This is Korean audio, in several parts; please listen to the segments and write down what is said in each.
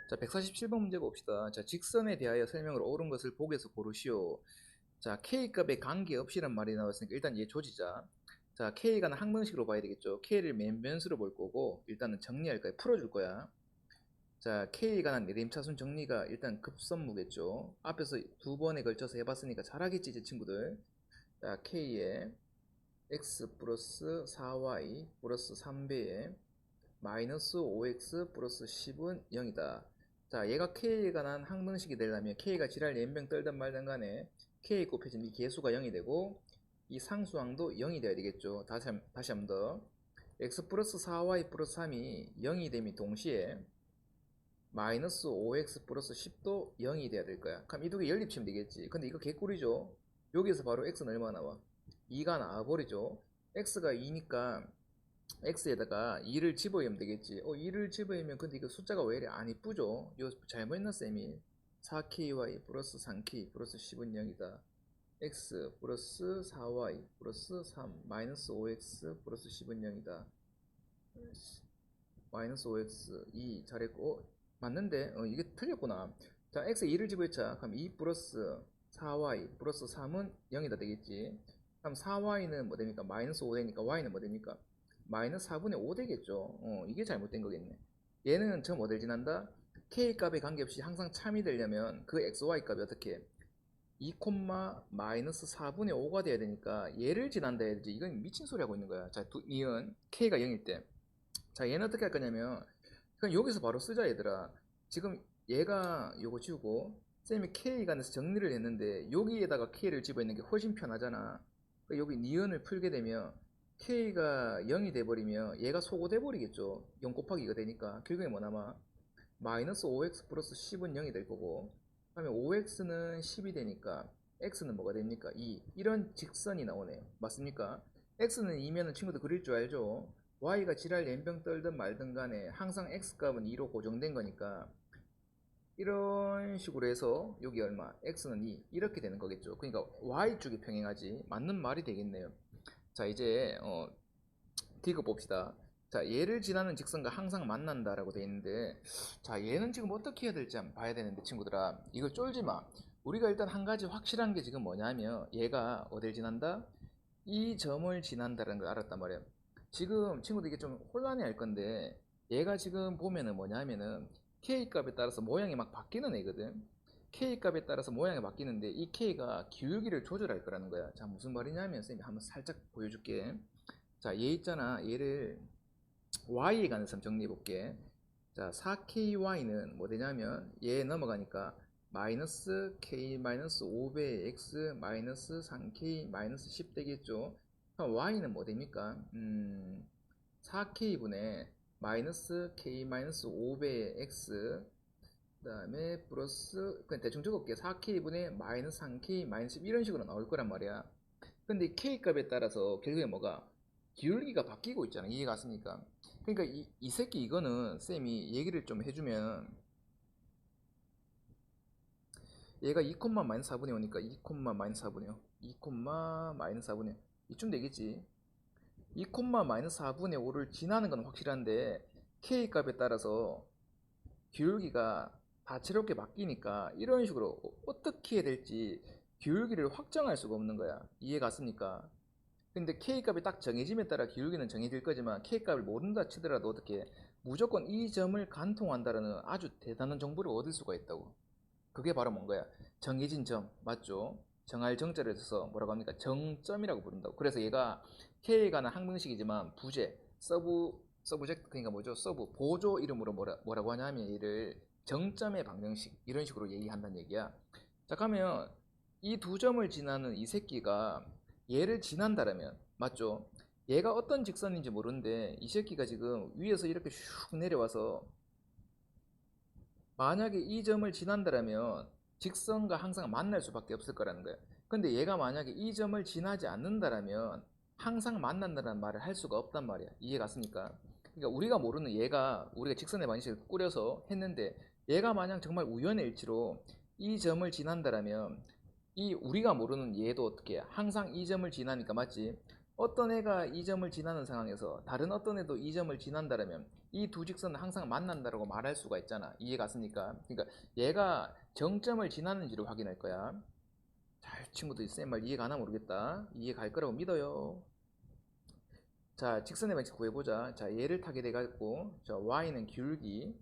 자, 147번 문제 봅시다. 자, 직선에 대하여 설명을 옳은 것을 보기에서 고르시오. 자, K값에 관계없이란 말이 나왔으니까 일단 얘 조지자. 자, K가 항등식으로 봐야 되겠죠. K를 맨 변수로 볼 거고 일단은 정리할 거야. 풀어줄 거야. 자, K에 관한 내림차순 정리가 일단 급선무겠죠. 앞에서 두 번에 걸쳐서 해봤으니까 잘하겠지, 제 친구들. 자, K에 X 플러스 4Y 플러스 3배에 마이너스 5x 플러스 10은 0이다. 자, 얘가 K에 관한 항등식이 되려면 K가 지랄 연병 떨든 말든 간에 K에 곱해진 이 개수가 0이 되고 이 상수항도 0이 돼야 되겠죠. 다시 한 번 더. x 플러스 4y 플러스 3이 0이 됨이 동시에 마이너스 5x 플러스 10도 0이 돼야 될 거야. 그럼 이 두 개 연립치면 되겠지. 근데 이거 개꿀이죠. 여기서 바로 x는 얼마 나와? 2가 나와버리죠. x가 2니까 x에다가 2를 집어넣으면 되겠지. 2를 집어넣으면 근데 이거 숫자가 왜 이래 안 이쁘죠? 이거 잘못했나 쌤이? 4ky 플러스 3k 플러스 10은 0이다. x 플러스 4y 플러스 3 마이너스 5x 플러스 10은 0이다. 마이너스 5x 2 잘했고 맞는데 이게 틀렸구나. 자, x 2를 집어넣자. 그럼 2 플러스 4y 플러스 3은 0이다 되겠지. 그럼 4y는 뭐 됩니까? 마이너스 5 되니까 y는 뭐 됩니까? 마이너스 4분의 5 되겠죠. 이게 잘못된 거겠네. 얘는 저 모델 지난다. k 값에 관계없이 항상 참이 되려면 그 xy 값이 어떻게 2, 마이너스 4분의 5가 돼야 되니까 얘를 지난다 해야지. 이건 미친 소리 하고 있는 거야. 자, 이은 k가 0일 때. 자, 얘는 어떻게 할 거냐면 그냥 여기서 바로 쓰자 얘들아. 지금 얘가 요거 지우고 쌤이 k 간에서 정리를 했는데 여기에다가 k를 집어넣는 게 훨씬 편하잖아. 그러니까 여기 니은을 풀게 되면 k가 0이 돼버리면 얘가 소거돼 버리겠죠. 0 곱하기 2가 되니까 결국에 뭐 남아? 마이너스 5x 플러스 10은 0이 될 거고 그다음에 5x는 10이 되니까 x는 뭐가 됩니까? 2. 이런 직선이 나오네요. 맞습니까? x는 2면은 친구들 그릴 줄 알죠? y가 지랄 연병 떨든 말든 간에 항상 x값은 2로 고정된 거니까 이런 식으로 해서 여기 얼마? x는 2 이렇게 되는 거겠죠. 그러니까 y쪽이 평행하지 맞는 말이 되겠네요. 자, 이제 디귿 봅시다. 자, 얘를 지나는 직선과 항상 만난다라고 돼 있는데 자, 얘는 지금 어떻게 해야 될지 한번 봐야 되는데 친구들아 이걸 쫄지 마. 우리가 일단 한 가지 확실한 게 지금 뭐냐면 얘가 어딜 지난다? 이 점을 지난다는 걸 알았단 말이야. 지금 친구들 이게 좀 혼란해 할 건데 얘가 지금 보면은 뭐냐면은 k 값에 따라서 모양이 막 바뀌는 애거든. k 값에 따라서 모양이 바뀌는데 이 k가 기울기를 조절할 거라는 거야. 자, 무슨 말이냐면 쌤이 한번 살짝 보여줄게. 자, 얘 있잖아. 얘를 y에 관해서 정리해 볼게. 자, 4ky는 뭐 되냐면 얘 넘어가니까 마이너스 k 마이너스 5배 x 마이너스 3k 마이너스 10 되겠죠. 그럼 y는 뭐 됩니까? 4k분의 마이너스 k 마이너스 5배 x 그 다음에 플러스 그냥 대충 적을게. 4k분의 마이너스 3k 마이너스 10 이런 식으로 나올 거란 말이야. 근데 k 값에 따라서 결국에 뭐가 기울기가 바뀌고 있잖아. 이해 갔습니까? 그러니까 이 새끼 이거는 쌤이 얘기를 좀 해주면 얘가 2, 마이너스 4분의 5니까 2, 마이너스 4분의 5 2, 마이너스 4분의 5 이쯤 되겠지. 2, 마이너스 4분의 5를 지나는 건 확실한데 k 값에 따라서 기울기가 다채롭게 바뀌니까 이런 식으로 어떻게 해야 될지 기울기를 확정할 수가 없는 거야. 이해 갔습니까? 근데 K값이 딱 정해짐에 따라 기울기는 정해질 거지만 K값을 모른다 치더라도 어떻게 무조건 이 점을 간통한다는 아주 대단한 정보를 얻을 수가 있다고. 그게 바로 뭔가요? 정해진 점 맞죠? 정할 정자를 써서 뭐라고 합니까? 정점이라고 부른다고. 그래서 얘가 K에 관한 항등식이지만 부재, 서브젝트 그러니까 뭐죠? 서브 보조 이름으로 뭐라고 하냐면 얘를 정점의 방정식 이런 식으로 얘기한다는 얘기야. 자, 그러면 이 두 점을 지나는 이 새끼가 얘를 지난다라면 맞죠? 얘가 어떤 직선인지 모르는데 이 새끼가 지금 위에서 이렇게 슉 내려와서 만약에 이 점을 지난다라면 직선과 항상 만날 수밖에 없을 거라는 거예요. 근데 얘가 만약에 이 점을 지나지 않는다라면 항상 만난다는 말을 할 수가 없단 말이야. 이해 갔습니까? 그러니까 우리가 모르는 얘가 우리가 직선의 방식을 꾸려서 했는데 얘가 만약 정말 우연의 일치로 이 점을 지난다라면 이 우리가 모르는 얘도 어떻게 해? 항상 이 점을 지나니까 맞지? 어떤 애가 이 점을 지나는 상황에서 다른 어떤 애도 이 점을 지난다면 이 두 직선은 항상 만난다라고 말할 수가 있잖아. 이해 갔습니까? 그러니까 얘가 정점을 지나는지를 확인할 거야. 잘 친구들이 쌤 말 이해 가나 모르겠다. 이해 갈 거라고 믿어요. 자, 직선의 방식 구해보자. 자, 얘를 타게 돼가지고 자, y는 기울기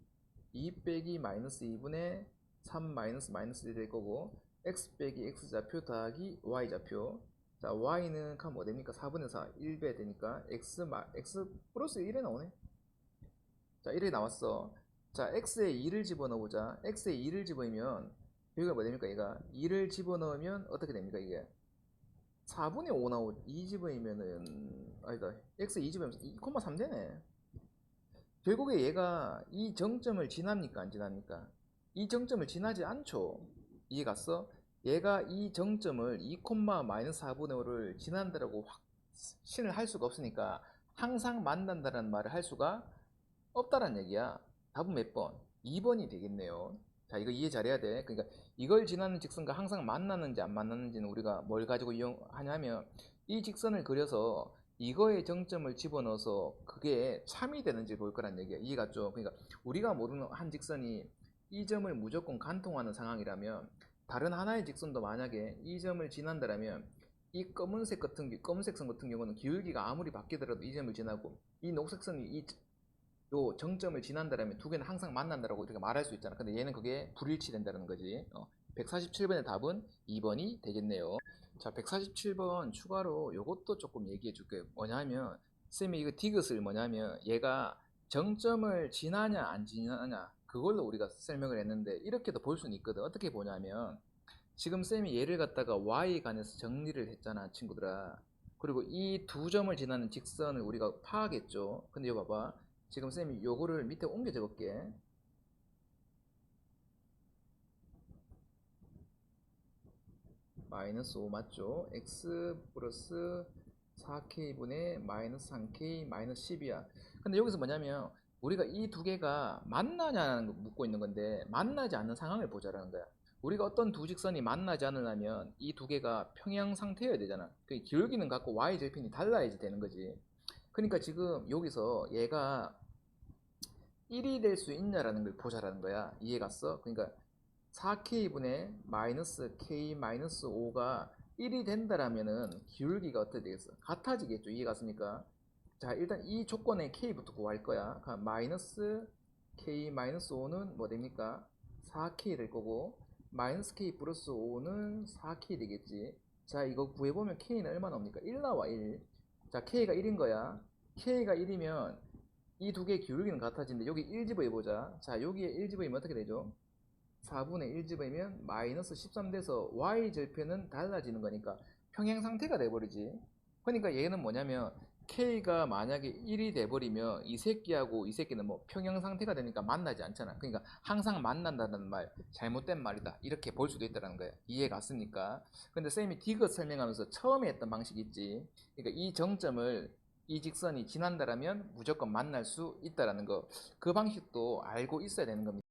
2 빼기 마이너스 2분의 3 마이너스 마이너스 1이 될 거고 x 빼기 x좌표 더하기 y좌표. 자, y는 뭐 됩니까? 4분의 4 1배 되니까 x 플러스 1에 나오네. 자, 1이 나왔어. 자, x에 2를 집어넣어보자. x에 2를 집어넣으면 여기가 뭐 됩니까? 얘가 2를 집어넣으면 어떻게 됩니까? 이게 4분의 5 나오고 2 집어넣으면은 아니다. x 2 집어넣으면 2,3 되네. 결국에 얘가 이 정점을 지납니까 안 지납니까? 이 정점을 지나지 않죠. 이해 갔어? 얘가 이 정점을 2, 마이너스 4분의 5를 지난다라고 확신을 할 수가 없으니까 항상 만난다는 말을 할 수가 없다란 얘기야. 답은 몇 번? 2번이 되겠네요. 자, 이거 이해 잘해야 돼. 그러니까 이걸 지나는 직선과 항상 만나는지 안 만나는지는 우리가 뭘 가지고 이용하냐면 이 직선을 그려서 이거의 정점을 집어넣어서 그게 참이 되는지 볼 거란 얘기야. 이해 갔죠? 그러니까 우리가 모르는 한 직선이 이 점을 무조건 관통하는 상황이라면 다른 하나의 직선도 만약에 이 점을 지난다라면 이 검은색 선 같은 경우는 기울기가 아무리 바뀌더라도 이 점을 지나고 이 녹색 선이 요 정점을 지난다라면 두 개는 항상 만난다라고 이렇게 말할 수 있잖아. 근데 얘는 그게 불일치된다는 거지. 147번의 답은 2번이 되겠네요. 자, 147번 추가로 요것도 조금 얘기해 줄게요. 뭐냐면 쌤이 이거 디귿을 뭐냐면 얘가 정점을 지나냐 안 지나냐 그걸로 우리가 설명을 했는데 이렇게도 볼 수는 있거든. 어떻게 보냐면 지금 쌤이 얘를 갖다가 y간에서 정리를 했잖아, 친구들아. 그리고 이 두 점을 지나는 직선을 우리가 파악했죠. 근데 이거 봐봐. 지금 쌤이 요거를 밑에 옮겨 적을게. 마이너스 5 맞죠? x 플러스 4k분의 마이너스 3k 마이너스 10이야. 근데 여기서 뭐냐면 우리가 이 두 개가 만나냐는 거 묻고 있는 건데 만나지 않는 상황을 보자라는 거야. 우리가 어떤 두 직선이 만나지 않으려면 이 두 개가 평행 상태여야 되잖아. 그 기울기는 같고 y 절편이 달라야지 되는 거지. 그러니까 지금 여기서 얘가 1이 될 수 있냐라는 걸 보자라는 거야. 이해 갔어? 그러니까 4k분의 마이너스 k 마이너스 5가 1이 된다라면은 기울기가 어떻게 되겠어? 같아지겠죠. 이해 갔습니까? 자, 일단 이 조건에 k부터 구할 거야. 마이너스 k 마이너스 5는 뭐 됩니까? 4k 될 거고 마이너스 k 플러스 5는 4k 되겠지. 자, 이거 구해보면 k는 얼마 나옵니까? 1 나와 1. 자, k가 1인 거야. k가 1이면 이 두 개의 기울기는 같아지는데 여기 1 집어해보자. 자, 여기에 1 집어이면 어떻게 되죠? 4분의 1 집어이면 마이너스 13 돼서 y절편은 달라지는 거니까 평행 상태가 돼버리지. 그러니까 얘는 뭐냐면 k가 만약에 1이 돼버리면 이 새끼하고 이 새끼는 뭐 평행 상태가 되니까 만나지 않잖아. 그러니까 항상 만난다는 말 잘못된 말이다. 이렇게 볼 수도 있다는 거야. 이해 갔습니까? 근데 쌤이 디귿 설명하면서 처음에 했던 방식이 있지. 그러니까 이 정점을 이 직선이 지난다라면 무조건 만날 수 있다라는 거. 그 방식도 알고 있어야 되는 겁니다.